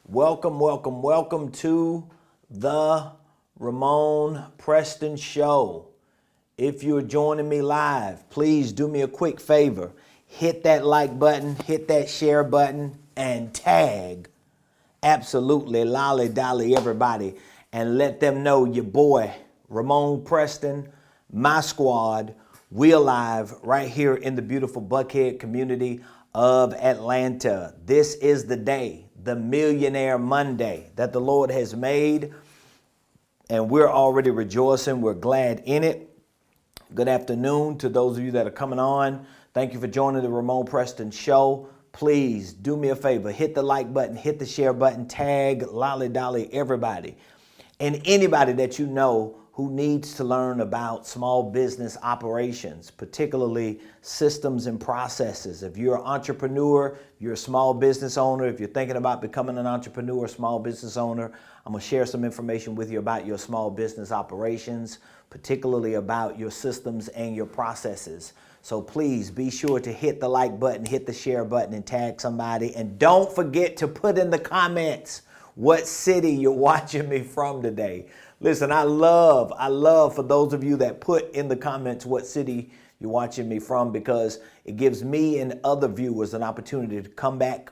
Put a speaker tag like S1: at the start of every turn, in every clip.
S1: Welcome, welcome, welcome to the Ramonepreston Show. If you're joining me live, please do me a quick favor. Hit that like button, hit that share button, and tag absolutely lolly dolly everybody and let them know your boy, Ramonepreston, my squad, we're live right here in the beautiful Buckhead community of Atlanta. This is the day, the Millionaire Monday that the Lord has made, and we're already rejoicing. We're glad in it. Good afternoon to those of you that are coming on. Thank you for joining the Ramonepreston Show. Please do me a favor, hit the like button, hit the share button, tag lolly dolly everybody. And anybody that you know who needs to learn about small business operations, particularly systems and processes. If you're an entrepreneur, you're a small business owner, if you're thinking about becoming an entrepreneur, small business owner, I'm gonna share some information with you about your small business operations, particularly about your systems and your processes. So please be sure to hit the like button, hit the share button, and tag somebody. And don't forget to put in the comments what city you're watching me from today. Listen, I love for those of you that put in the comments what city you're watching me from, because it gives me and other viewers an opportunity to come back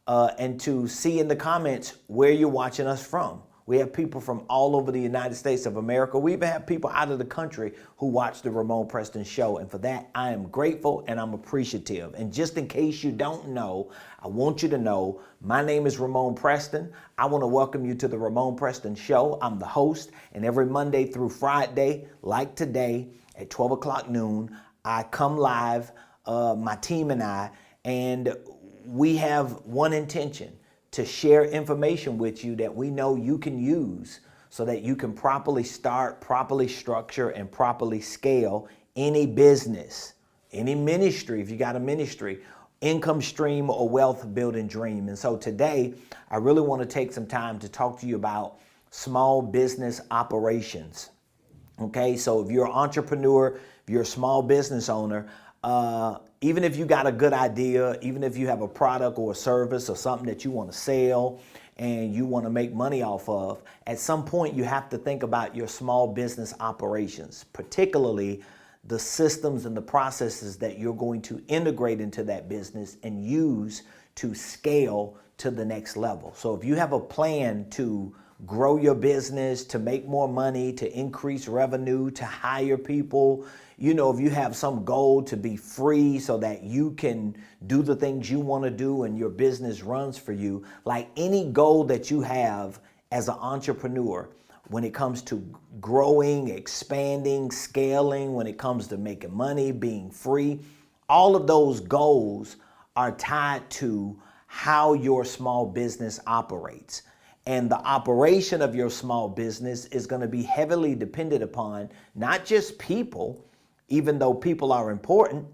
S1: and to see in the comments where you're watching us from. We have people from all over the United States of America. We even have people out of the country who watch the Ramonepreston Show. And for that, I am grateful and I'm appreciative. And just in case you don't know, I want you to know my name is Ramonepreston. I want to welcome you to the Ramonepreston Show. I'm the host, and every Monday through Friday, like today at 12 o'clock noon, I come live, my team and we have one intention: to share information with you that we know you can use so that you can properly start, properly structure, and properly scale any business, any ministry, if you got a ministry, income stream, or wealth building dream. And so today, I really want to take some time to talk to you about small business operations. Okay, so if you're an entrepreneur, if you're a small business owner, even if you got a good idea, even if you have a product or a service or something that you want to sell and you want to make money off of, at some point you have to think about your small business operations, particularly the systems and the processes that you're going to integrate into that business and use to scale to the next level. So if you have a plan to grow your business, to make more money, to increase revenue, to hire people, you know, if you have some goal to be free so that you can do the things you want to do and your business runs for you, like any goal that you have as an entrepreneur, when it comes to growing, expanding, scaling, when it comes to making money, being free, all of those goals are tied to how your small business operates. And the operation of your small business is going to be heavily dependent upon not just people, even though people are important,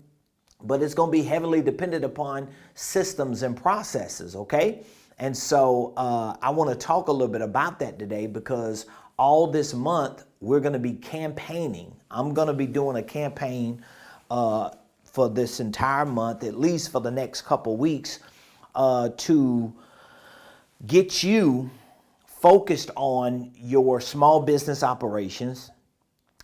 S1: but it's going to be heavily dependent upon systems and processes, okay? And so I want to talk a little bit about that today, because all this month we're going to be campaigning. I'm going to be doing a campaign for this entire month, at least for the next couple weeks, to get you focused on your small business operations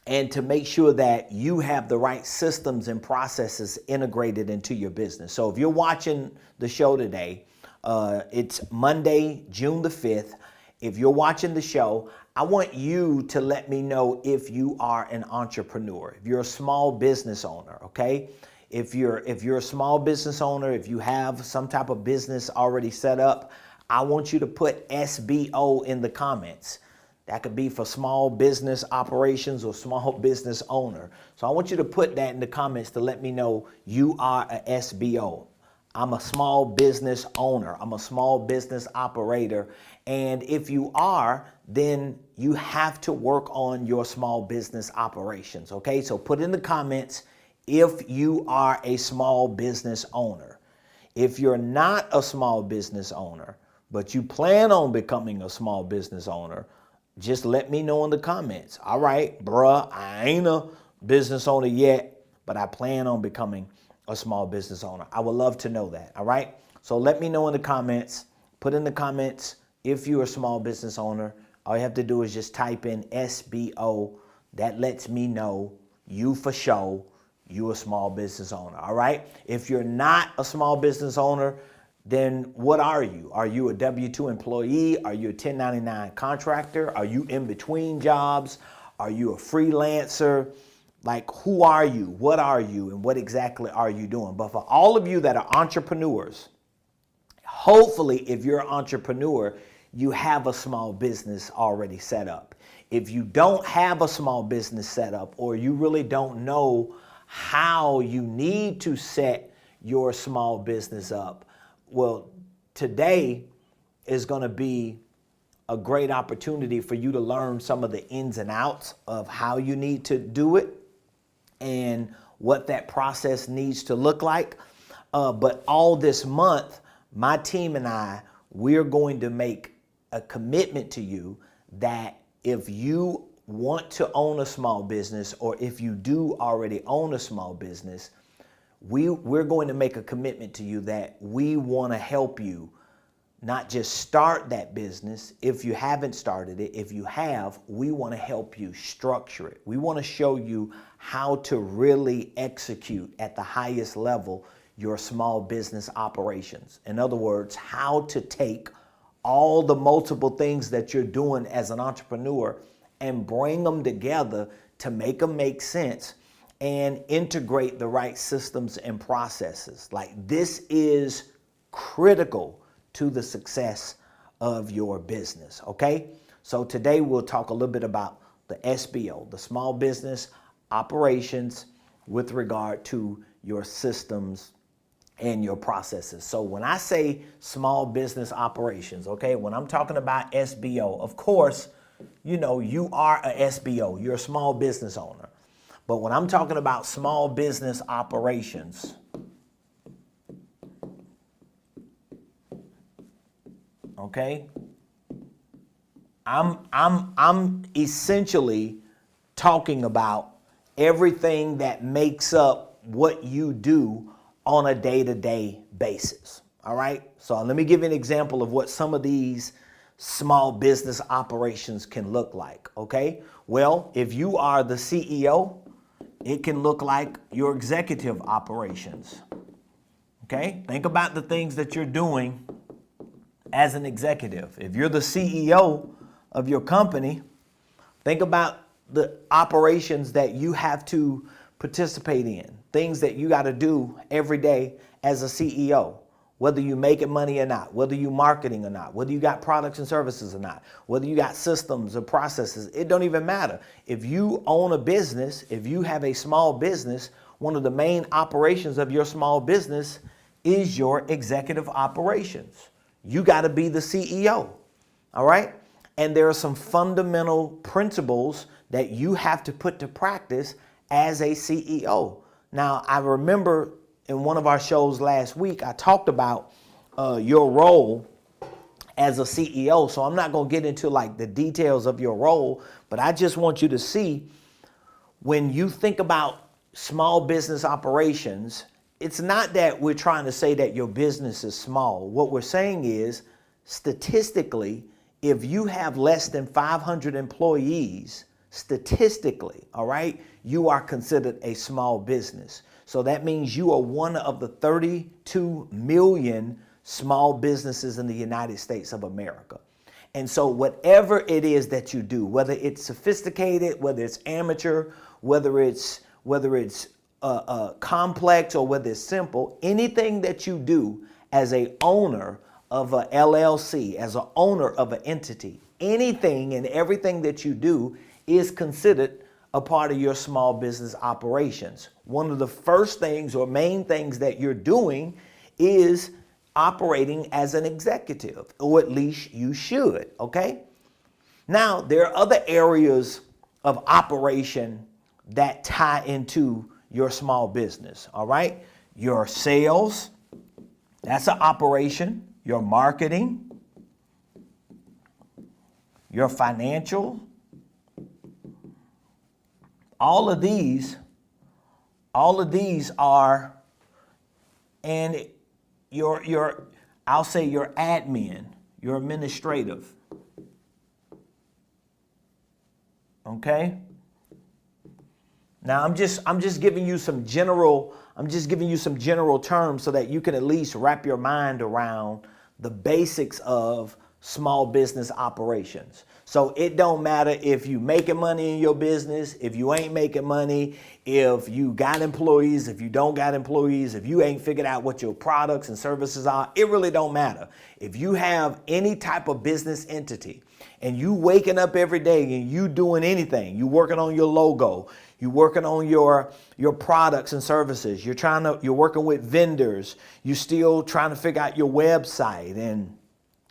S1: and to make sure that you have the right systems and processes integrated into your business. So if you're watching the show today, it's Monday, June the 5th. If you're watching the show, I want you to let me know if you are an entrepreneur, if you're a small business owner, okay? If you're a small business owner, if you have some type of business already set up, I want you to put SBO in the comments. That could be for small business operations or small business owner. So I want you to put that in the comments to let me know you are a SBO. I'm a small business owner. I'm a small business operator. And if you are, then you have to work on your small business operations. Okay, so put in the comments if you are a small business owner. If you're not a small business owner, but you plan on becoming a small business owner, just let me know in the comments. All right, bruh, I ain't a business owner yet, but I plan on becoming a small business owner. I would love to know that, all right? So let me know in the comments. Put in the comments if you're a small business owner, all you have to do is just type in SBO. That lets me know you for sure, you're a small business owner, all right? If you're not a small business owner, then what are you? Are you a W-2 employee? Are you a 1099 contractor? Are you in between jobs? Are you a freelancer? Like, who are you? What are you? And what exactly are you doing? But for all of you that are entrepreneurs, hopefully, if you're an entrepreneur, you have a small business already set up. If you don't have a small business set up, or you really don't know how you need to set your small business up, well, today is going to be a great opportunity for you to learn some of the ins and outs of how you need to do it and what that process needs to look like. But all this month, my team and I, we're going to make a commitment to you that if you want to own a small business, or if you do already own a small business, we're going to make a commitment to you that we want to help you not just start that business. If you haven't started it, if you have, we want to help you structure it. We want to show you how to really execute at the highest level your small business operations. In other words, how to take all the multiple things that you're doing as an entrepreneur and bring them together to make them make sense and integrate the right systems and processes. Like, this is critical to the success of your business, okay? So today we'll talk a little bit about the SBO, the small business operations, with regard to your systems and your processes. So when I say small business operations, okay, when I'm talking about SBO, of course, you know, you are a SBO, you're a small business owner. But when I'm talking about small business operations, okay, I'm essentially talking about everything that makes up what you do on a day-to-day basis. All right. So let me give you an example of what some of these small business operations can look like. Okay. Well, if you are the CEO, it can look like your executive operations. Okay. Think about the things that you're doing as an executive. If you're the CEO of your company, think about the operations that you have to participate in, things that you got to do every day as a CEO, whether you making money or not, whether you marketing or not, whether you got products and services or not, whether you got systems or processes. It don't even matter. If you own a business, if you have a small business, one of the main operations of your small business is your executive operations. You got to be the CEO. All right. And there are some fundamental principles that you have to put to practice as a CEO. Now, I remember in one of our shows last week, I talked about your role as a CEO. So I'm not going to get into like the details of your role, but I just want you to see, when you think about small business operations, it's not that we're trying to say that your business is small. What we're saying is, statistically, if you have less than 500 employees, statistically, all right, you are considered a small business. So that means you are one of the 32 million small businesses in the United States of America. And so whatever it is that you do, whether it's sophisticated, whether it's amateur, whether it's complex, or whether it's simple, anything that you do as a owner of a LLC, as an owner of an entity, anything and everything that you do is considered a part of your small business operations. One of the first things or main things that you're doing is operating as an executive, or at least you should, okay? Now, there are other areas of operation that tie into your small business, all right? Your sales, that's an operation. Your marketing, your financial, all of these are, and I'll say your admin, You're administrative. Okay? Now I'm just giving you some general terms so that you can at least wrap your mind around the basics of small business operations. So it don't matter if you making money in your business, if you ain't making money, if you got employees, if you don't got employees, if you ain't figured out what your products and services are, it really don't matter. If you have any type of business entity and you waking up every day and you doing anything, you working on your logo, you working on your products and services, you're working with vendors, you still trying to figure out your website, and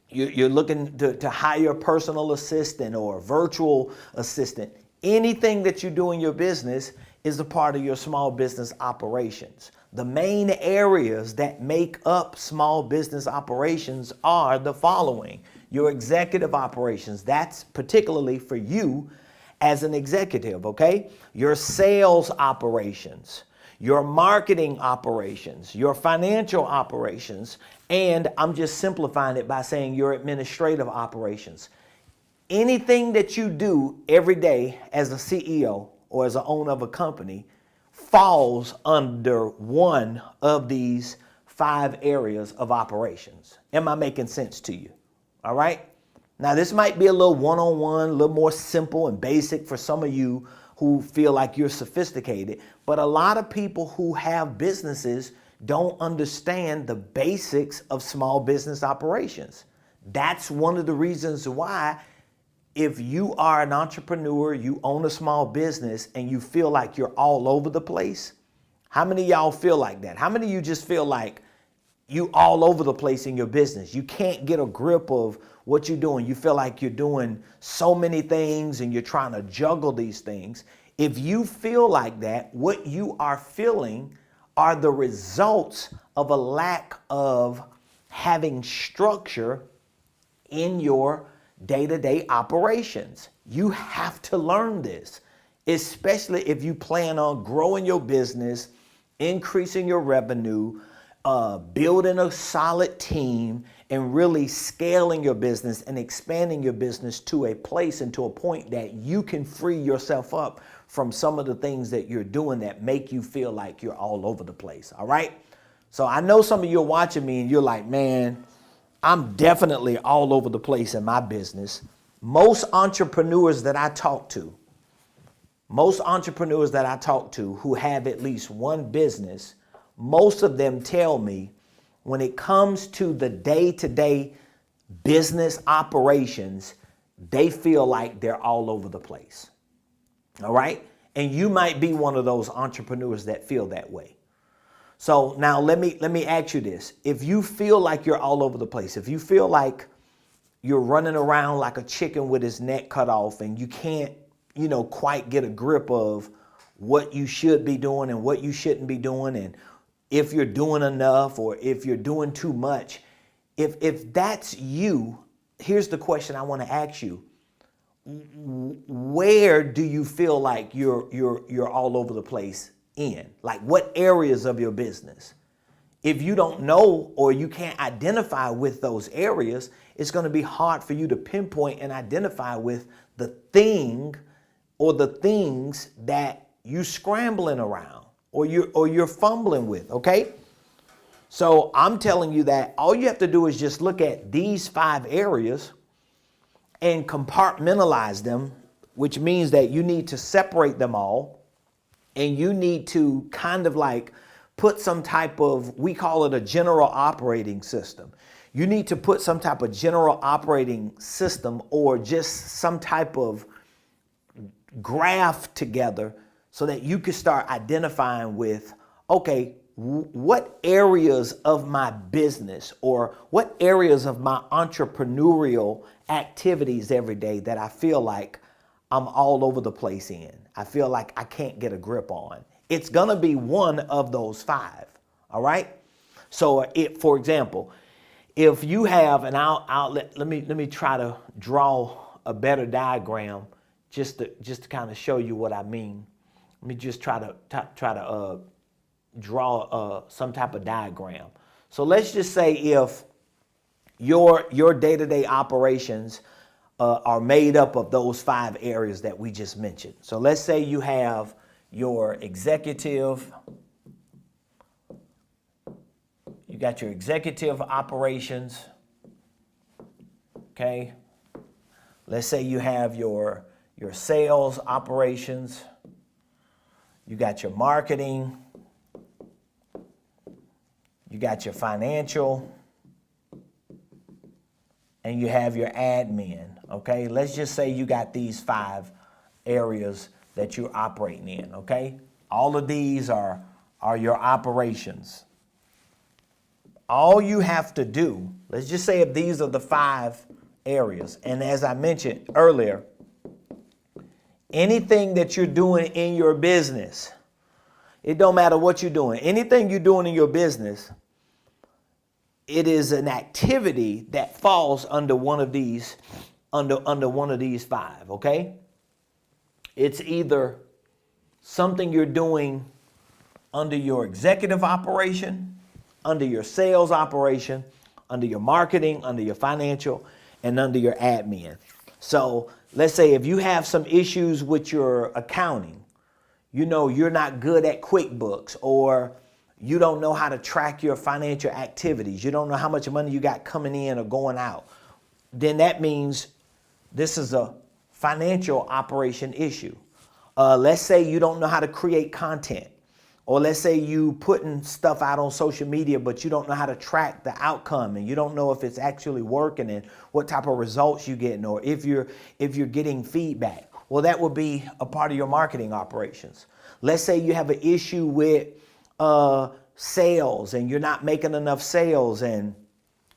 S1: you're looking to hire a personal assistant or a virtual assistant. Anything that you do in your business is a part of your small business operations. The main areas that make up small business operations are the following. Your executive operations, that's particularly for you as an executive, okay? Your sales operations, your marketing operations, your financial operations, and I'm just simplifying it by saying your administrative operations. Anything that you do every day as a CEO or as an owner of a company falls under one of these 5 areas of operations. Am I making sense to you? All right? Now, this might be a little one-on-one, a little more simple and basic for some of you who feel like you're sophisticated, but a lot of people who have businesses don't understand the basics of small business operations. That's one of the reasons why, if you are an entrepreneur, you own a small business, and you feel like you're all over the place. How many of y'all feel like that? How many of you just feel like you all over the place in your business? You can't get a grip of what you're doing. You feel like you're doing so many things and you're trying to juggle these things. If you feel like that, what you are feeling are the results of a lack of having structure in your day-to-day operations. You have to learn this, especially if you plan on growing your business, increasing your revenue, building a solid team, and really scaling your business and expanding your business to a place and to a point that you can free yourself up from some of the things that you're doing that make you feel like you're all over the place. All right? So I know some of you are watching me and you're like, man, I'm definitely all over the place in my business. Most entrepreneurs that I talk to who have at least one business, most of them tell me when it comes to the day-to-day business operations, they feel like they're all over the place. All right? And you might be one of those entrepreneurs that feel that way. So now let me ask you this. If you feel like you're all over the place, if you feel like you're running around like a chicken with his neck cut off and you can't, quite get a grip of what you should be doing and what you shouldn't be doing, and if you're doing enough or if you're doing too much, if that's you, here's the question I want to ask you. Where do you feel like you're all over the place in? Like, what areas of your business? If you don't know or you can't identify with those areas, it's going to be hard for you to pinpoint and identify with the thing or the things that you're scrambling around or you're fumbling with, okay? So I'm telling you that all you have to do is just look at these 5 areas and compartmentalize them, which means that you need to separate them all, and you need to kind of like put some type of, we call it a general operating system. You need to put some type of general operating system or just some type of graph together so that you can start identifying with, okay, what areas of my business or what areas of my entrepreneurial activities every day that I feel like I'm all over the place in, I feel like I can't get a grip on. It's going to be one of those 5. All right. So for example, if you have, and let me try to draw a better diagram just to kind of show you what I mean. Let me just try to draw some type of diagram. So let's just say if your day-to-day operations are made up of those 5 areas that we just mentioned. So let's say you have your executive, you got your executive operations, okay? Let's say you have your sales operations, you got your marketing, you got your financial, and you have your admin, okay? Let's just say you got these 5 areas that you're operating in, okay? All of these are your operations. All you have to do, let's just say if these are the 5 areas, and as I mentioned earlier, anything that you're doing in your business, it don't matter what you're doing, anything you're doing in your business, it is an activity that falls under one of these, under one of these 5, okay? It's either something you're doing under your executive operation, under your sales operation, under your marketing, under your financial, and under your admin. So let's say if you have some issues with your accounting, you know you're not good at QuickBooks, or you don't know how to track your financial activities, you don't know how much money you got coming in or going out, then that means this is a financial operation issue. Let's say you don't know how to create content, or let's say you putting stuff out on social media, but you don't know how to track the outcome, and you don't know if it's actually working and what type of results you're getting, or if you're getting feedback. Well, that would be a part of your marketing operations. Let's say you have an issue with sales, and you're not making enough sales, and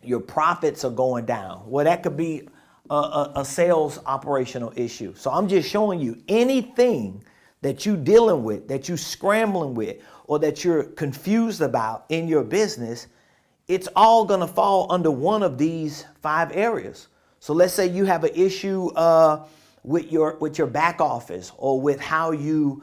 S1: your profits are going down. Well, that could be a sales operational issue. So I'm just showing you anything that you're dealing with, that you're scrambling with, or that you're confused about in your business, it's all gonna fall under one of these 5 areas. So let's say you have an issue with your back office, or with how you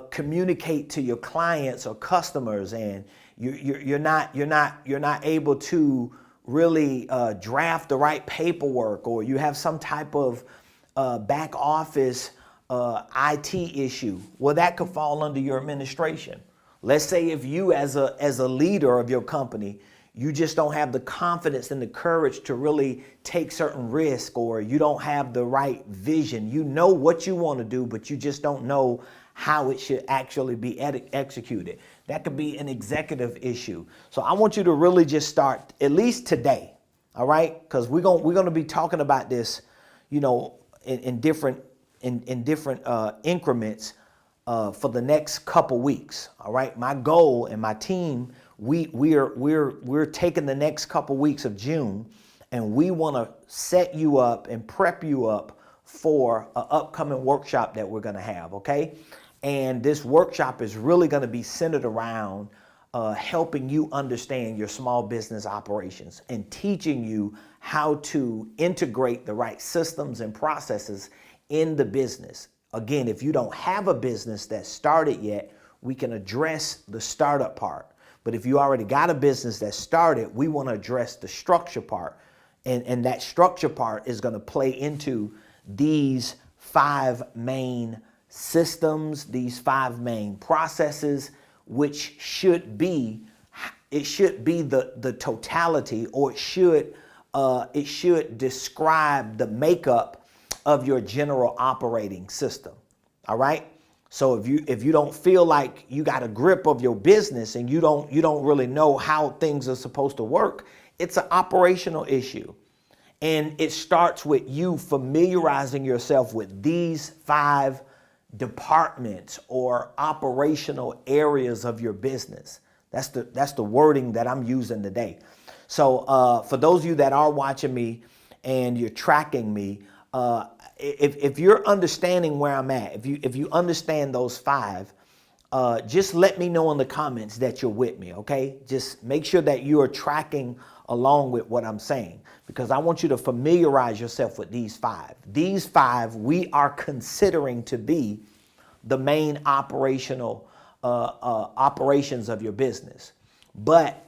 S1: communicate to your clients or customers, and you're not able to really draft the right paperwork, or you have some type of back office IT issue. Well, that could fall under your administration. Let's say if you as a leader of your company, you just don't have the confidence and the courage to really take certain risks, or you don't have the right vision. You know what you want to do, but you just don't know how it should actually be executed. That could be an executive issue. So I want you to really just start, at least today, all right? Because we're going to be talking about this, you know, in different increments for the next couple weeks. All right. My goal and my team, we're taking the next couple weeks of June, and we want to set you up and prep you up for an upcoming workshop that we're going to have. Okay. And this workshop is really going to be centered around helping you understand your small business operations and teaching you how to integrate the right systems and processes in the business. Again, if you don't have a business that's started yet, we can address the startup part. But if you already got a business that started, we want to address the structure part. And that structure part is going to play into these 5 main systems, these 5 main processes, which should be the totality, or it should describe the makeup of your general operating system. All right. So if you don't feel like you got a grip of your business, and you don't really know how things are supposed to work, it's an operational issue. And it starts with you familiarizing yourself with these 5 departments or operational areas of your business. That's the wording that I'm using today. So for those of you that are watching me and you're tracking me, if you're understanding where I'm at, if you understand those 5, just let me know in the comments that you're with me, okay? Just make sure that you are tracking along with what I'm saying, because I want you to familiarize yourself with these 5. These 5 we are considering to be the main operational operations of your business. But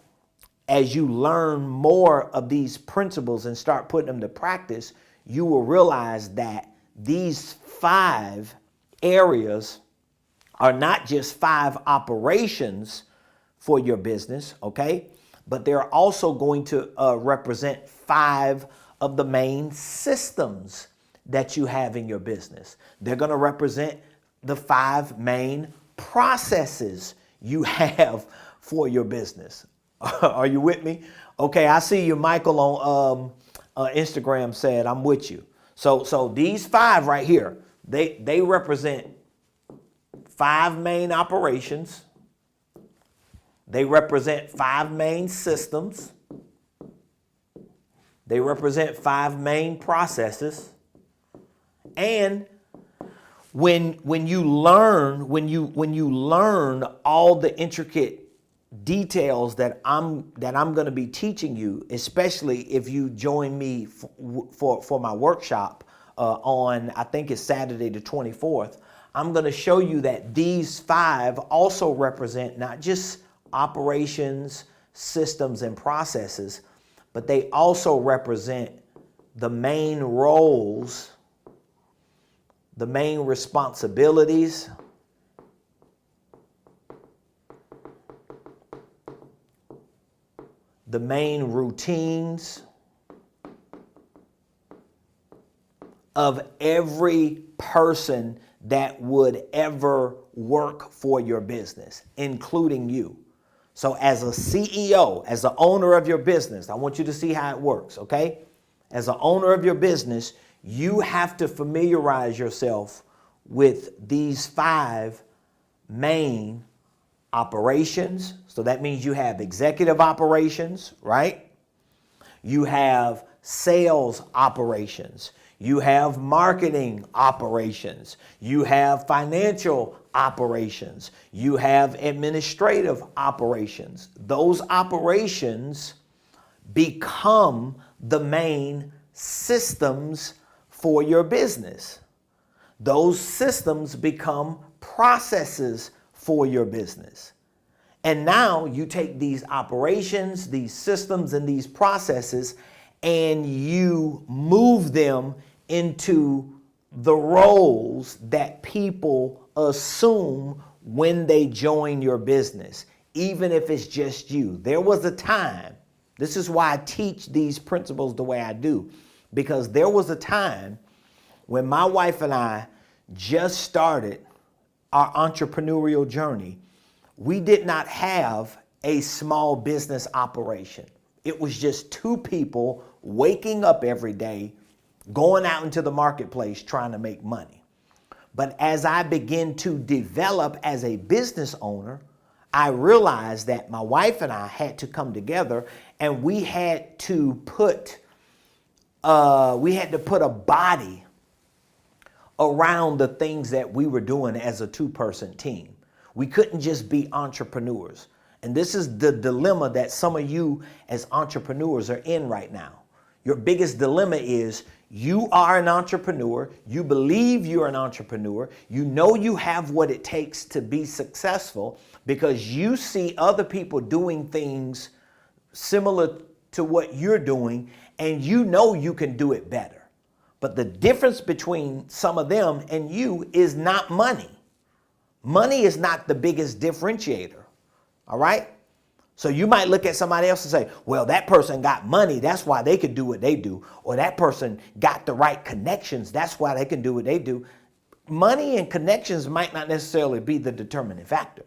S1: as you learn more of these principles and start putting them to practice, you will realize that these 5 areas are not just 5 operations for your business, okay? But they're also going to represent 5 of the main systems that you have in your business. They're going to represent the 5 main processes you have for your business. Are you with me? Okay, I see you, Michael, on Instagram said, I'm with you. So these 5 right here, they represent 5 main operations. They represent 5 main systems. They represent 5 main processes. And when you learn all the intricate details that I'm going to be teaching you, especially if you join me for my workshop on, I think it's Saturday the 24th, I'm going to show you that these 5 also represent not just operations, systems, and processes, but they also represent the main roles, the main responsibilities, the main routines of every person that would ever work for your business, including you. So as a CEO, as the owner of your business, I want you to see how it works, okay? As an owner of your business, you have to familiarize yourself with these 5 main operations. So that means you have executive operations, right? You have sales operations. You have marketing operations. You have financial operations. You have administrative operations. Those operations become the main systems for your business. Those systems become processes for your business. And now you take these operations, these systems, and these processes, and you move them into the roles that people assume when they join your business, even if it's just you. There was a time, this is why I teach these principles the way I do, because there was a time when my wife and I just started our entrepreneurial journey. We did not have a small business operation. It was just 2 people waking up every day, going out into the marketplace trying to make money. But as I began to develop as a business owner, I realized that my wife and I had to come together, and we had to put a body around the things that we were doing as a 2-person team. We couldn't just be entrepreneurs. And this is the dilemma that some of you as entrepreneurs are in right now. Your biggest dilemma is you are an entrepreneur, you believe you're an entrepreneur, you know you have what it takes to be successful because you see other people doing things similar to what you're doing, and you know you can do it better. But the difference between some of them and you is not money. Money is not the biggest differentiator, all right? So you might look at somebody else and say, well, that person got money, that's why they could do what they do. Or that person got the right connections, that's why they can do what they do. Money and connections might not necessarily be the determining factor.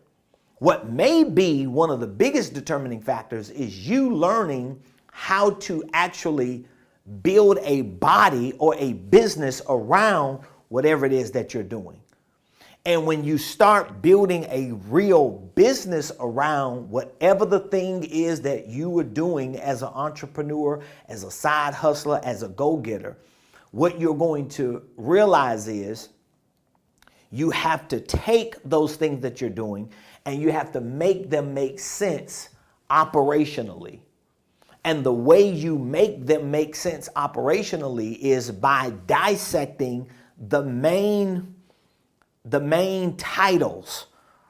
S1: What may be one of the biggest determining factors is you learning how to actually build a body or a business around whatever it is that you're doing. And when you start building a real business around whatever the thing is that you are doing as an entrepreneur, as a side hustler, as a go-getter, what you're going to realize is you have to take those things that you're doing and you have to make them make sense operationally. And the way you make them make sense operationally is by dissecting the main titles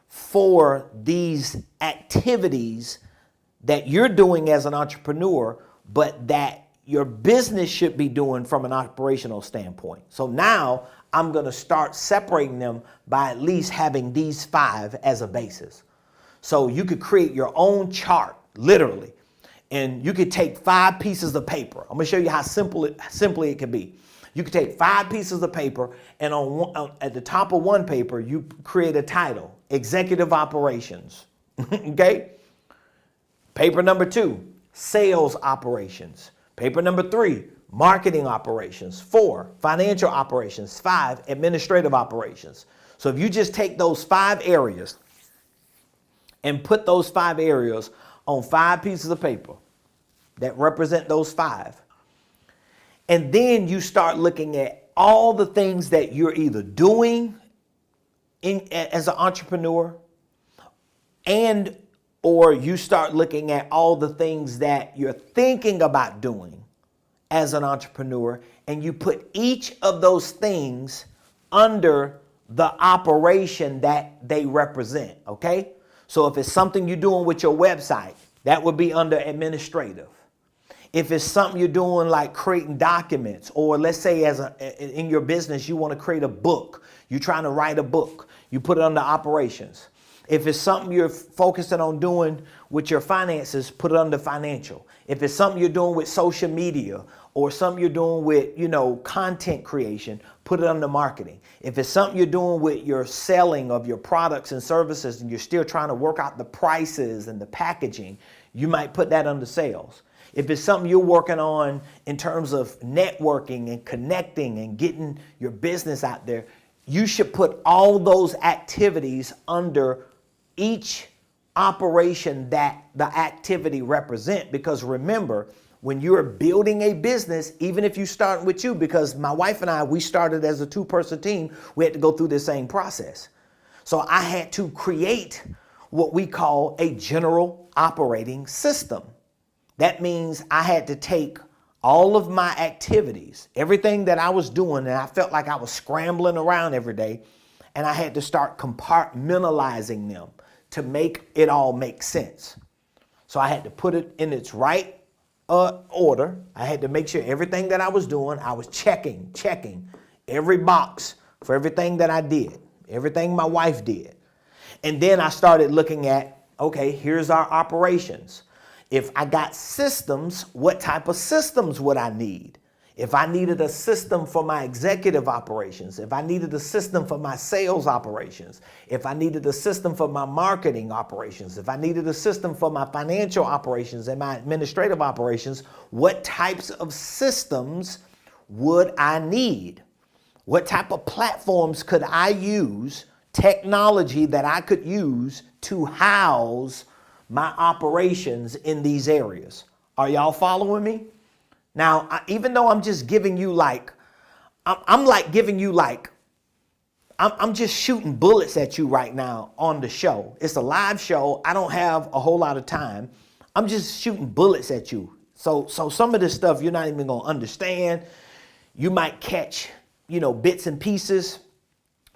S1: for these activities that you're doing as an entrepreneur, but that your business should be doing from an operational standpoint. So now I'm going to start separating them by at least having these 5 as a basis. So you could create your own chart, literally, and you could take 5 pieces of paper. I'm going to show you how simply it can be. You could take 5 pieces of paper, and at the top of one paper, you create a title, Executive Operations. Okay? Paper number 2, Sales Operations. Paper number 3, Marketing Operations. 4, Financial Operations. 5, Administrative Operations. So if you just take those 5 areas and put those 5 areas on 5 pieces of paper that represent those 5, and then you start looking at all the things that you're either doing as an entrepreneur, and or you start looking at all the things that you're thinking about doing as an entrepreneur, and you put each of those things under the operation that they represent, okay? So if it's something you're doing with your website, that would be under administrative. If it's something you're doing like creating documents, or let's say in your business you want to create a book, you're trying to write a book, you put it under operations. If it's something you're focusing on doing with your finances, put it under financial. If it's something you're doing with social media, or something you're doing with, content creation, put it under marketing. If it's something you're doing with your selling of your products and services, and you're still trying to work out the prices and the packaging, you might put that under sales. If it's something you're working on in terms of networking and connecting and getting your business out there, you should put all those activities under each operation that the activity represent. Because remember, when you're building a business, even if you start with you, because my wife and I, we started as a 2-person team, we had to go through the same process. So I had to create what we call a general operating system. That means I had to take all of my activities, everything that I was doing, and I felt like I was scrambling around every day, and I had to start compartmentalizing them to make it all make sense. So I had to put it in its right order. I had to make sure everything that I was doing, I was checking every box for everything that I did, everything my wife did. And then I started looking at, okay, here's our operations. If I got systems, what type of systems would I need? If I needed a system for my executive operations, if I needed a system for my sales operations, if I needed a system for my marketing operations, if I needed a system for my financial operations and my administrative operations, what types of systems would I need? What type of platforms could I use, technology that I could use to house my operations in these areas? Are y'all following me? Now, even though I'm just giving you I'm just shooting bullets at you right now on the show. It's a live show. I don't have a whole lot of time. I'm just shooting bullets at you. So some of this stuff you're not even going to understand. You might catch, bits and pieces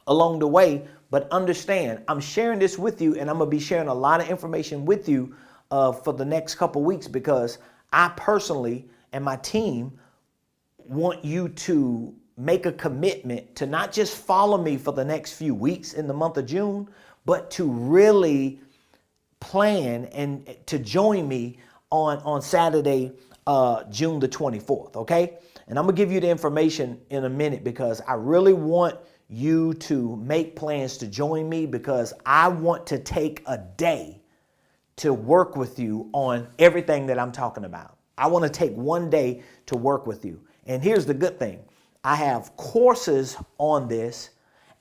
S1: along the way, but understand, I'm sharing this with you, and I'm going to be sharing a lot of information with you for the next couple weeks, because I personally and my team want you to make a commitment to not just follow me for the next few weeks in the month of June, but to really plan and to join me on Saturday, June the 24th, okay? And I'm going to give you the information in a minute, because I really want you to make plans to join me, because I want to take a day to work with you on everything that I'm talking about. I want to take one day to work with you. And here's the good thing. I have courses on this,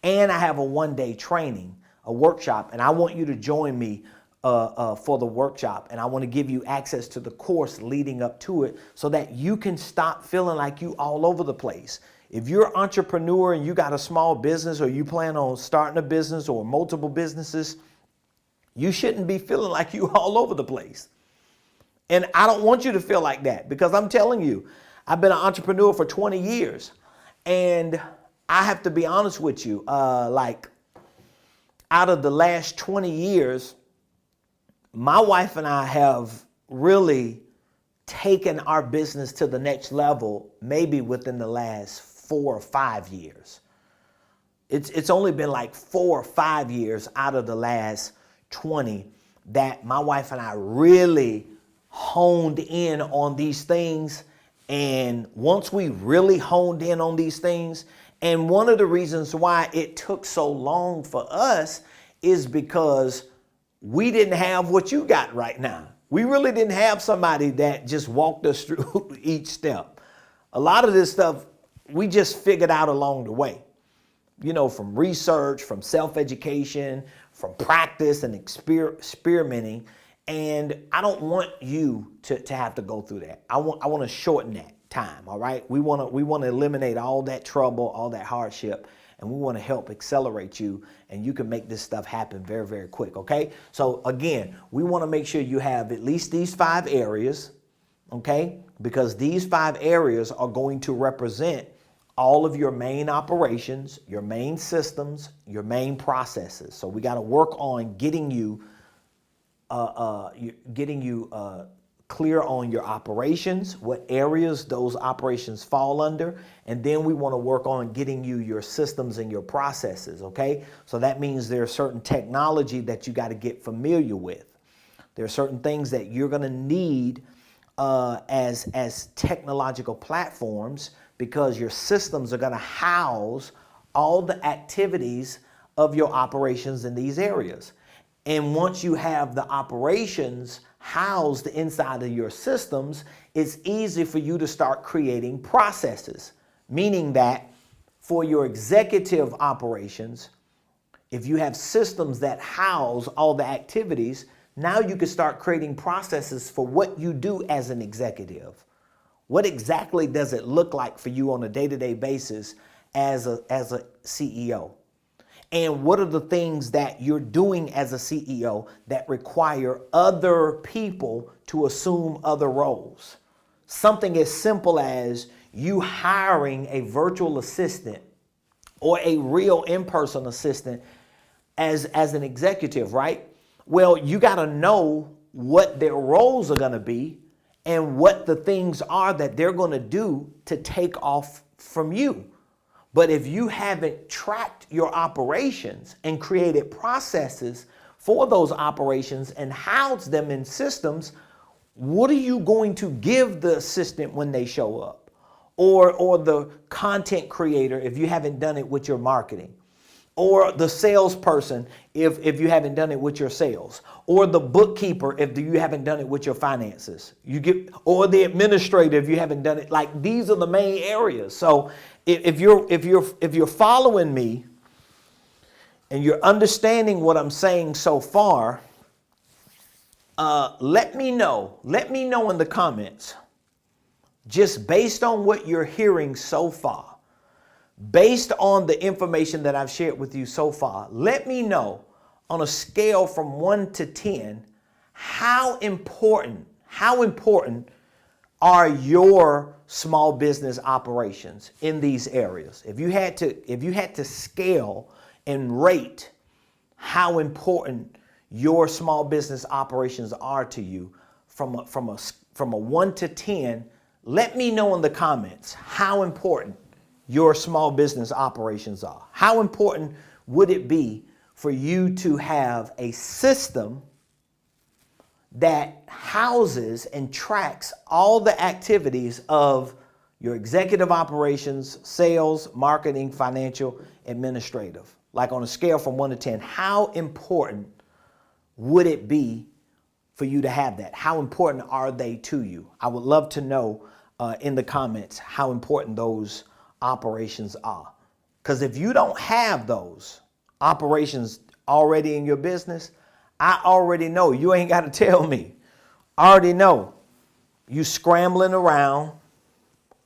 S1: and I have a one-day training, a workshop, and I want you to join me for the workshop. And I want to give you access to the course leading up to it, so that you can stop feeling like you all over the place. If you're an entrepreneur and you got a small business, or you plan on starting a business or multiple businesses, you shouldn't be feeling like you all over the place. And I don't want you to feel like that, because I'm telling you, I've been an entrepreneur for 20 years. And I have to be honest with you, out of the last 20 years, my wife and I have really taken our business to the next level maybe within the last 4 or 5 years. It's only been like 4 or 5 years out of the last 20 that my wife and I really honed in on these things. And once we really honed in on these things, and one of the reasons why it took so long for us is because we didn't have what you got right now. We really didn't have somebody that just walked us through each step. A lot of this stuff we just figured out along the way, from research, from self-education, from practice and experimenting. And I don't want you to have to go through that. I want to shorten that time. All right. We want to eliminate all that trouble, all that hardship, and we want to help accelerate you, and you can make this stuff happen very, very quick. Okay. So again, we want to make sure you have at least these 5 areas. Okay. Because these 5 areas are going to represent all of your main operations, your main systems, your main processes. So we got to work on getting you clear on your operations, what areas those operations fall under, and then we want to work on getting you your systems and your processes, okay? So that means there's certain technology that you got to get familiar with. There are certain things that you're going to need as technological platforms, because your systems are going to house all the activities of your operations in these areas. And once you have the operations housed inside of your systems, it's easy for you to start creating processes, meaning that for your executive operations, if you have systems that house all the activities, now you can start creating processes for what you do as an executive. What exactly does it look like for you on a day-to-day basis as a CEO? And what are the things that you're doing as a CEO that require other people to assume other roles? Something as simple as you hiring a virtual assistant or a real in-person assistant as an executive, right? Well, you got to know what their roles are going to be and what the things are that they're going to do to take off from you. But if you haven't tracked your operations and created processes for those operations and housed them in systems, what are you going to give the assistant when they show up? Or the content creator if you haven't done it with your marketing? Or the salesperson if you haven't done it with your sales, or the bookkeeper if you haven't done it with your finances, or the administrator if you haven't done it. Like, these are the main areas. So if you're following me and you're understanding what I'm saying so far, let me know. Let me know in the comments, just based on what you're hearing so far. Based on the information that I've shared with you so far, let me know on a scale from 1 to 10, how important are your small business operations in these areas? If you had to scale and rate how important your small business operations are to you from a 1 to 10, let me know in the comments how important your small business operations are. How important would it be for you to have a system that houses and tracks all the activities of your executive operations, sales, marketing, financial, administrative? Like, on a scale from 1 to 10, how important would it be for you to have that? How important are they to you? I would love to know in the comments how important those operations are. Because if you don't have those operations already in your business, I already know. You ain't got to tell me. I already know you scrambling around.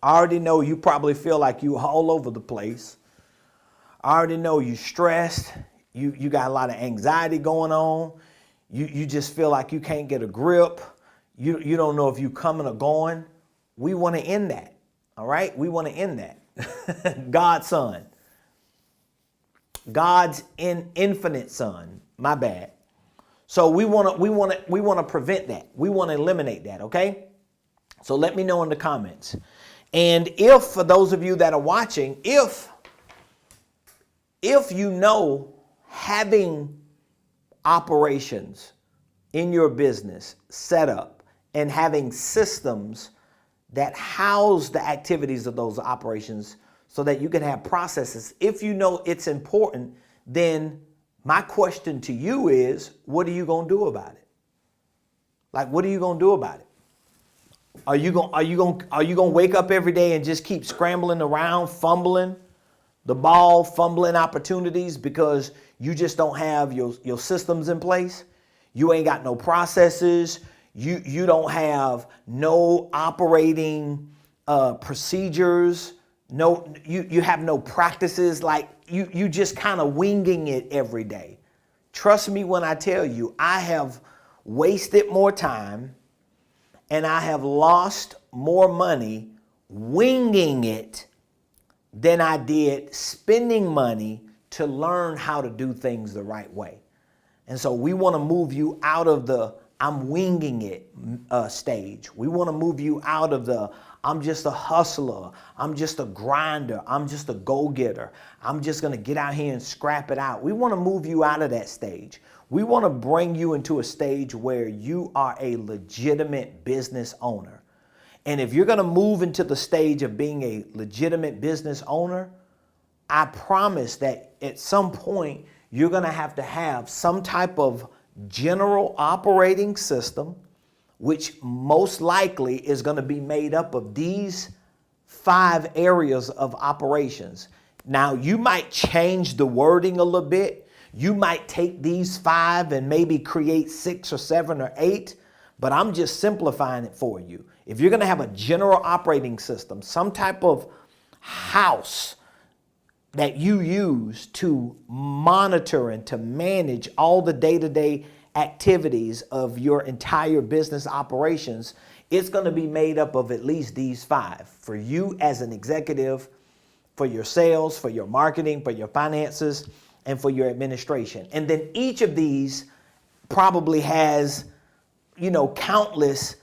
S1: I already know you probably feel like you all over the place. I already know you stressed. You got a lot of anxiety going on. You just feel like you can't get a grip. You don't know if you coming or going. We want to end that. All right? We want to end that. God's son. God's infinite son. My bad. So we want to prevent that. We want to eliminate that, okay? So let me know in the comments. And if, for those of you that are watching, if you know having operations in your business set up and having systems that house the activities of those operations so that you can have processes, if you know it's important, then my question to you is, what are you going to do about it? Like, what are you going to do about it? Are you going to wake up every day and just keep scrambling around, fumbling the ball, fumbling opportunities because you just don't have your systems in place? You ain't got no processes. You don't have no operating procedures. No, you have no practices. Like you just kind of winging it every day. Trust me when I tell you, I have wasted more time and I have lost more money winging it than I did spending money to learn how to do things the right way. And so we want to move you out of the I'm winging it stage. We want to move you out of the I'm just a hustler, I'm just a grinder, I'm just a go-getter, I'm just going to get out here and scrap it out. We want to move you out of that stage. We want to bring you into a stage where you are a legitimate business owner. And if you're going to move into the stage of being a legitimate business owner, I promise that at some point you're going to have some type of general operating system, which most likely is going to be made up of these 5 areas of operations. Now, you might change the wording a little bit. You might take these 5 and maybe create 6 or 7 or 8, but I'm just simplifying it for you. If you're going to have a general operating system, some type of house that you use to monitor and to manage all the day-to-day activities of your entire business operations, it's going to be made up of at least these 5. For you as an executive, for your sales, for your marketing, for your finances, and for your administration. And then each of these probably has, countless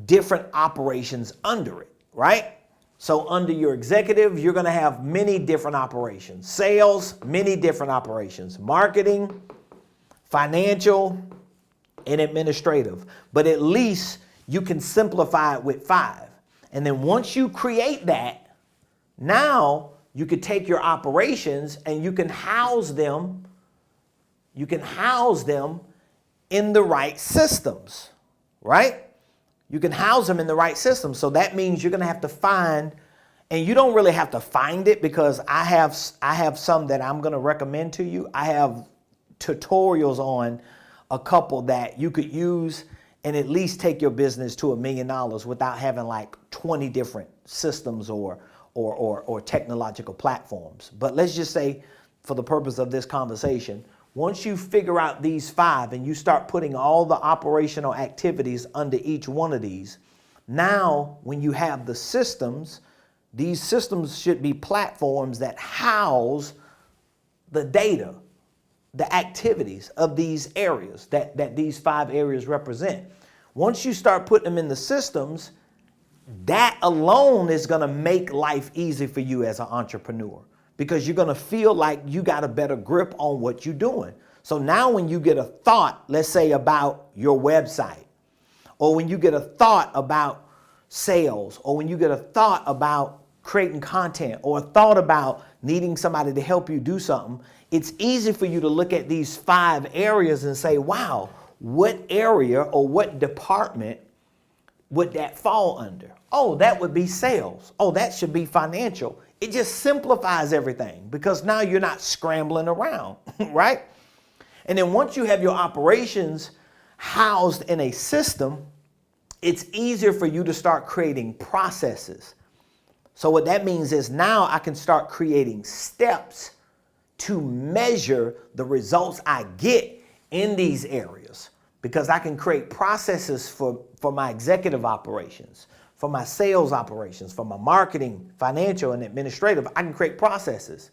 S1: different operations under it, right? So under your executive, you're going to have many different operations. Sales, many different operations. Marketing, financial, and administrative. But at least you can simplify it with 5. And then once you create that, now you could take your operations and you can house them. You can house them in the right systems, right? You can house them in the right systems. So that means you're going to have to find, and you don't really have to find it because I have some that I'm going to recommend to you. I have tutorials on a couple that you could use and at least take your business to $1 million without having like 20 different systems or technological platforms. But let's just say, for the purpose of this conversation, once you figure out these 5 and you start putting all the operational activities under each one of these, now when you have the systems, these systems should be platforms that house the data, the activities of these areas that these 5 areas represent. Once you start putting them in the systems, that alone is going to make life easy for you as an entrepreneur, because you're going to feel like you got a better grip on what you're doing. So now when you get a thought, let's say about your website, or when you get a thought about sales, or when you get a thought about creating content, or a thought about needing somebody to help you do something, it's easy for you to look at these 5 areas and say, wow, what area or what department would that fall under? Oh, that would be sales. Oh, that should be financial. It just simplifies everything because now you're not scrambling around, right? And then once you have your operations housed in a system, it's easier for you to start creating processes. So what that means is now I can start creating steps to measure the results I get in these areas, because I can create processes for my executive operations, for my sales operations, for my marketing, financial, and administrative. I can create processes.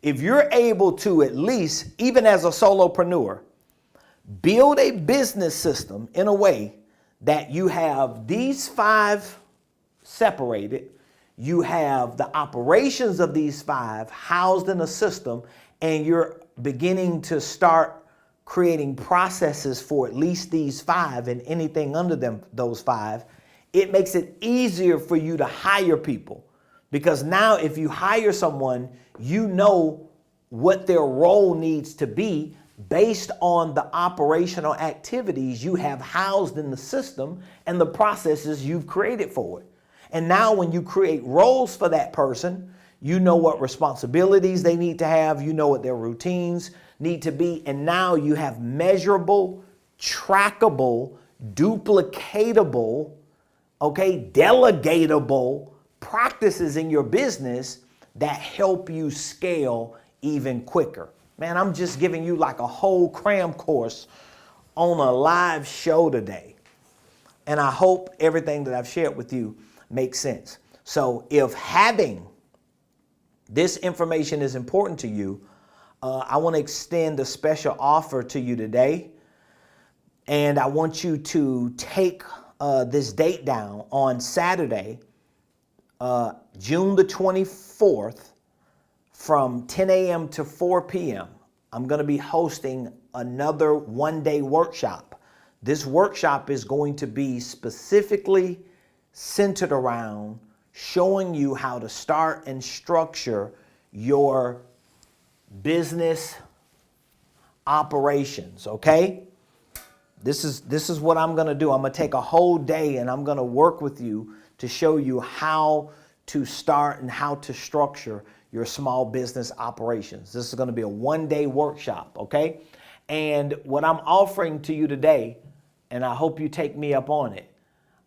S1: If you're able to, at least, even as a solopreneur, Build a business system in a way that you have these 5 separated. You have the operations of these 5 housed in a system, and you're beginning to start creating processes for at least these 5 and anything under them, those 5. It makes it easier for you to hire people, because now if you hire someone, you know what their role needs to be based on the operational activities you have housed in the system and the processes you've created for it. And now when you create roles for that person, you know what responsibilities they need to have, you know what their routines need to be, and now you have measurable, trackable, duplicatable, delegatable practices in your business that help you scale even quicker. Man, I'm just giving you like a whole cram course on a live show today. And I hope everything that I've shared with you makes sense. So if having this information is important to you, I want to extend a special offer to you today. And I want you to take this date down on Saturday, June the 24th, from 10 a.m. to 4 p.m. I'm going to be hosting another one-day workshop. This workshop is going to be specifically centered around showing you how to start and structure your business operations, okay? This is what I'm going to do. I'm going to take a whole day and I'm going to work with you to show you how to start and how to structure your small business operations. This is going to be a one-day workshop, okay? And what I'm offering to you today, and I hope you take me up on it,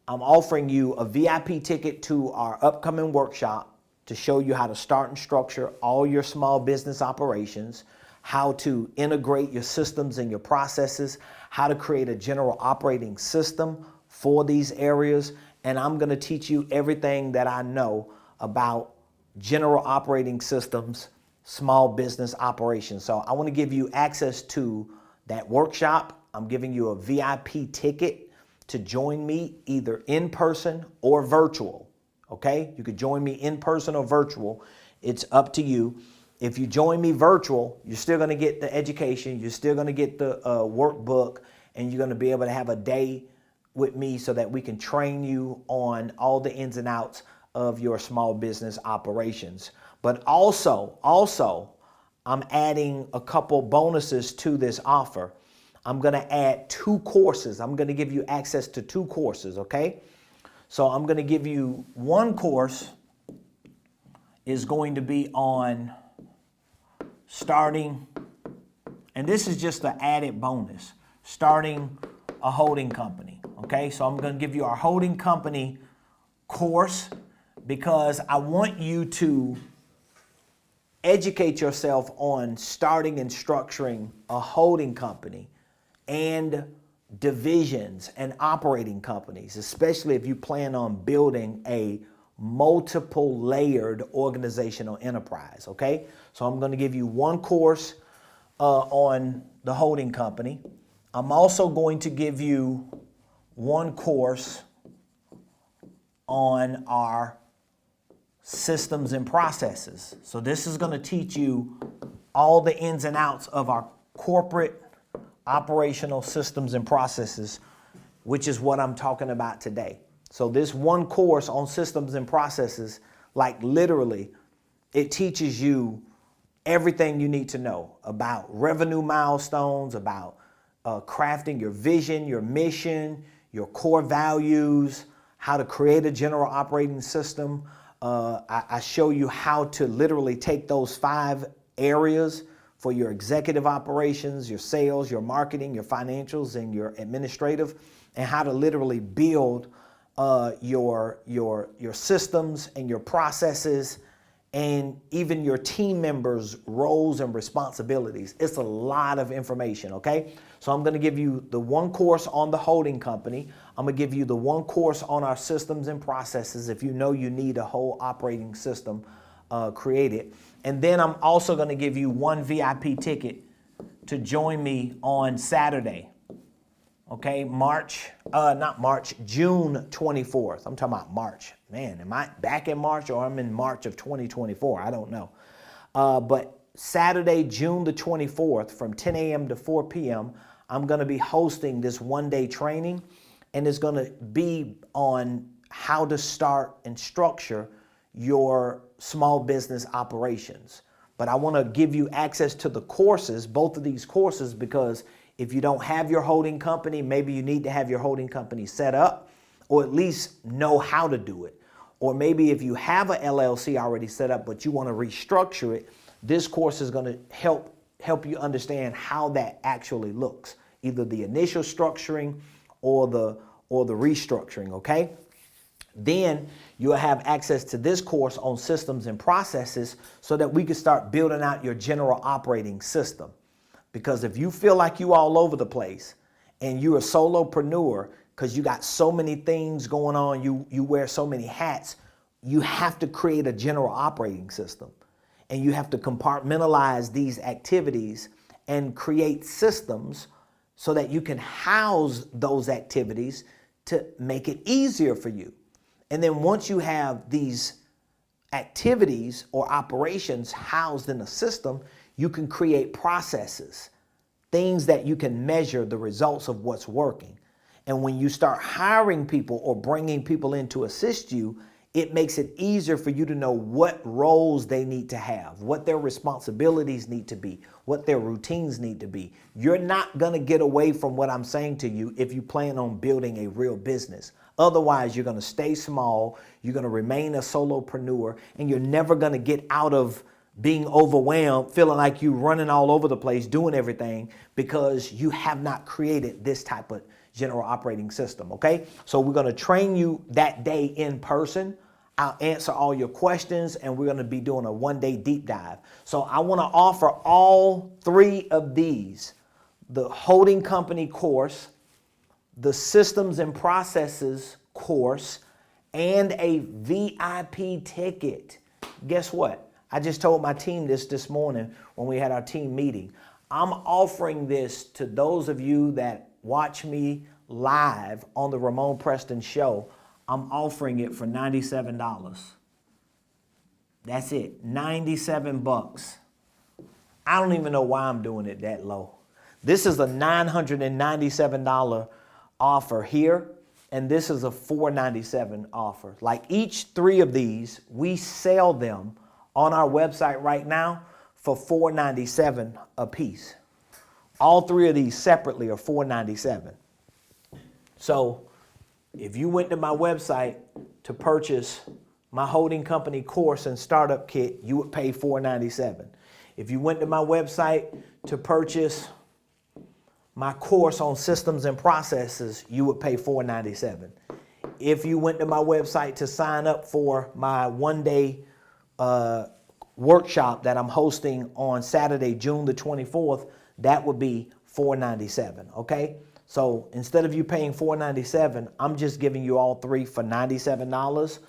S1: I'm offering you a VIP ticket to our upcoming workshop to show you how to start and structure all your small business operations, how to integrate your systems and your processes, how to create a general operating system for these areas. And I'm going to teach you everything that I know about general operating systems, small business operations. So I want to give you access to that workshop. I'm giving you a VIP ticket to join me either in person or virtual. Okay? You could join me in person or virtual. It's up to you. If you join me virtual, you're still going to get the education. You're still going to get the workbook, and you're going to be able to have a day with me so that we can train you on all the ins and outs of your small business operations. But also, I'm adding a couple bonuses to this offer. I'm going to add 2 courses. I'm going to give you access to 2 courses, okay? So I'm going to give you one course is going to be on starting, and this is just an added bonus, starting a holding company, okay? So I'm going to give you our holding company course because I want you to educate yourself on starting and structuring a holding company and divisions and operating companies, especially if you plan on building a multiple layered organizational enterprise, okay? So I'm going to give you one course on the holding company. I'm also going to give you one course on our systems and processes. So this is going to teach you all the ins and outs of our corporate operational systems and processes, which is what I'm talking about today. So this one course on systems and processes, like literally, it teaches you everything you need to know about revenue milestones, about crafting your vision, your mission, your core values, how to create a general operating system. I show you how to literally take those 5 areas for your executive operations, your sales, your marketing, your financials, and your administrative, and how to literally build your systems and your processes and even your team members' roles and responsibilities. It's a lot of information, okay? So I'm going to give you the one course on the holding company. I'm going to give you the one course on our systems and processes if you know you need a whole operating system created. And then I'm also going to give you one VIP ticket to join me on Saturday, Okay, June 24th. I'm talking about March. Man, am I back in March or I'm in March of 2024? I don't know. But Saturday, June the 24th from 10 a.m. to 4 p.m., I'm going to be hosting this one-day training, and it's going to be on how to start and structure your small business operations. But I want to give you access to the courses, both of these courses, because if you don't have your holding company, maybe you need to have your holding company set up or at least know how to do it. Or maybe if you have a LLC already set up, but you want to restructure it, this course is going to help you understand how that actually looks, either the initial structuring or the restructuring, okay? Then you'll have access to this course on systems and processes so that we can start building out your general operating system. Because if you feel like you all over the place and you're a solopreneur because you got so many things going on, you wear so many hats, you have to create a general operating system. And you have to compartmentalize these activities and create systems so that you can house those activities to make it easier for you. And then once you have these activities or operations housed in a system, you can create processes, things that you can measure the results of what's working. And when you start hiring people or bringing people in to assist you, it makes it easier for you to know what roles they need to have, what their responsibilities need to be, what their routines need to be. You're not going to get away from what I'm saying to you if you plan on building a real business. Otherwise, you're going to stay small, you're going to remain a solopreneur, and you're never going to get out of being overwhelmed, feeling like you're running all over the place, doing everything, because you have not created this type of general operating system, okay? So we're going to train you that day in person. I'll answer all your questions, and we're going to be doing a one-day deep dive. So I want to offer all three of these, the holding company course, the systems and processes course, and a VIP ticket. Guess what? I just told my team this morning when we had our team meeting. I'm offering this to those of you that watch me live on the Ramonepreston show. I'm offering it for $97. That's it, 97 bucks. I don't even know why I'm doing it that low. This is a $997 offer here, and this is a $497 offer. Like each three of these, we sell them on our website right now for $497 a piece. All three of these separately are $497. So if you went to my website to purchase my holding company course and startup kit, you would pay $497. If you went to my website to purchase my course on systems and processes, you would pay $497. If you went to my website to sign up for my one-day workshop that I'm hosting on Saturday, June the 24th, that would be $497, okay? So instead of you paying $497, I'm just giving you all three for $97,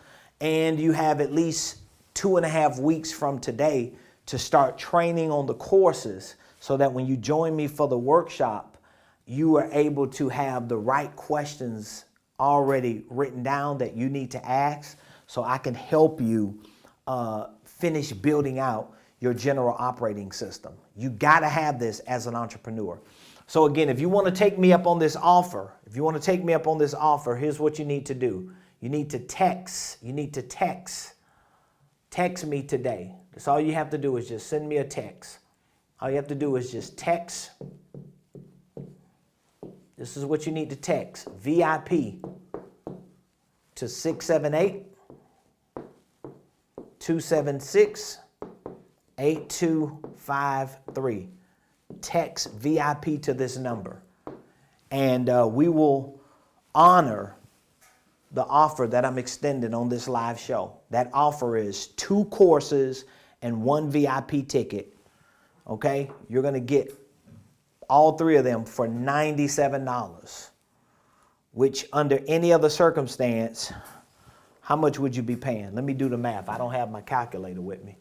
S1: and you have at least 2.5 weeks from today to start training on the courses so that when you join me for the workshop, you are able to have the right questions already written down that you need to ask so I can help you finish building out your general operating system. You got to have this as an entrepreneur. So again, if you want to take me up on this offer, here's what you need to do. You need to text me today. That's all you have to do is just send me a text. All you have to do is just text. This is what you need to text. VIP to 678-276-8253. Text VIP to this number, and we will honor the offer that I'm extending on this live show. That offer is 2 courses and 1 VIP ticket. Okay, you're going to get all 3 of them for $97, which under any other circumstance, how much would you be paying? Let me do the math. I don't have my calculator with me,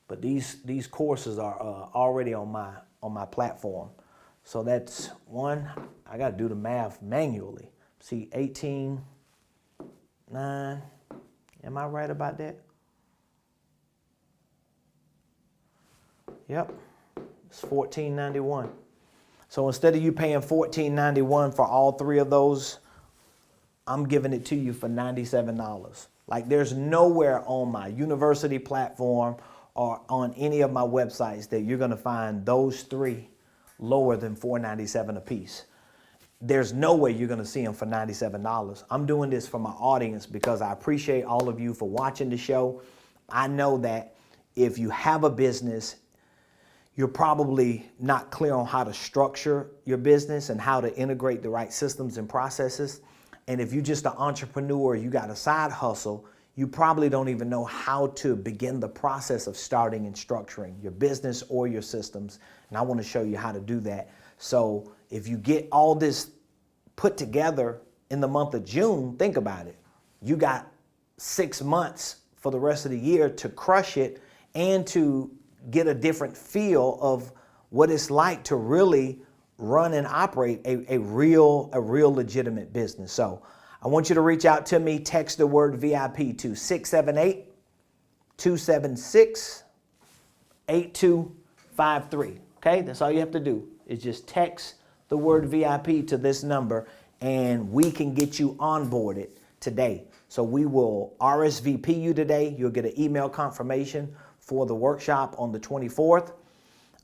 S1: but these courses are already on my platform. So that's one. I got to do the math manually. See, 18, 9. Am I right about that? Yep. It's $14.91. So instead of you paying $14.91 for all three of those, I'm giving it to you for $97. Like, there's nowhere on my university platform or on any of my websites that you're going to find those three lower than $4.97 a piece. There's no way you're going to see them for $97. I'm doing this for my audience because I appreciate all of you for watching the show. I know that if you have a business, you're probably not clear on how to structure your business and how to integrate the right systems and processes. And if you're just an entrepreneur, you got a side hustle, you probably don't even know how to begin the process of starting and structuring your business or your systems. And I want to show you how to do that. So if you get all this put together in the month of June, think about it. You got 6 months for the rest of the year to crush it and to get a different feel of what it's like to really run and operate a real legitimate business. So I want you to reach out to me. Text the word VIP to 678-276-8253. Okay, that's all you have to do is just text the word VIP to this number and we can get you onboarded today. So we will RSVP you today. You'll get an email confirmation for the workshop on the 24th.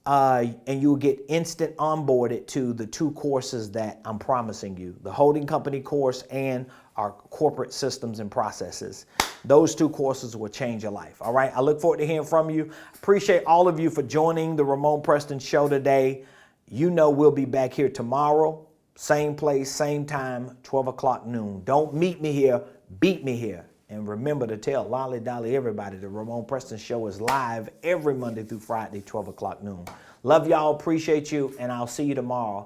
S1: And you'll get instant onboarded to the 2 courses that I'm promising you, the holding company course and our corporate systems and processes. Those 2 courses will change your life. All right. I look forward to hearing from you. Appreciate all of you for joining the Ramonepreston Show today. You know, we'll be back here tomorrow, same place, same time, 12 o'clock noon. Don't meet me here, beat me here. And remember to tell Lolly Dolly everybody the Ramonepreston Show is live every Monday through Friday, 12 o'clock noon. Love y'all, appreciate you, and I'll see you tomorrow.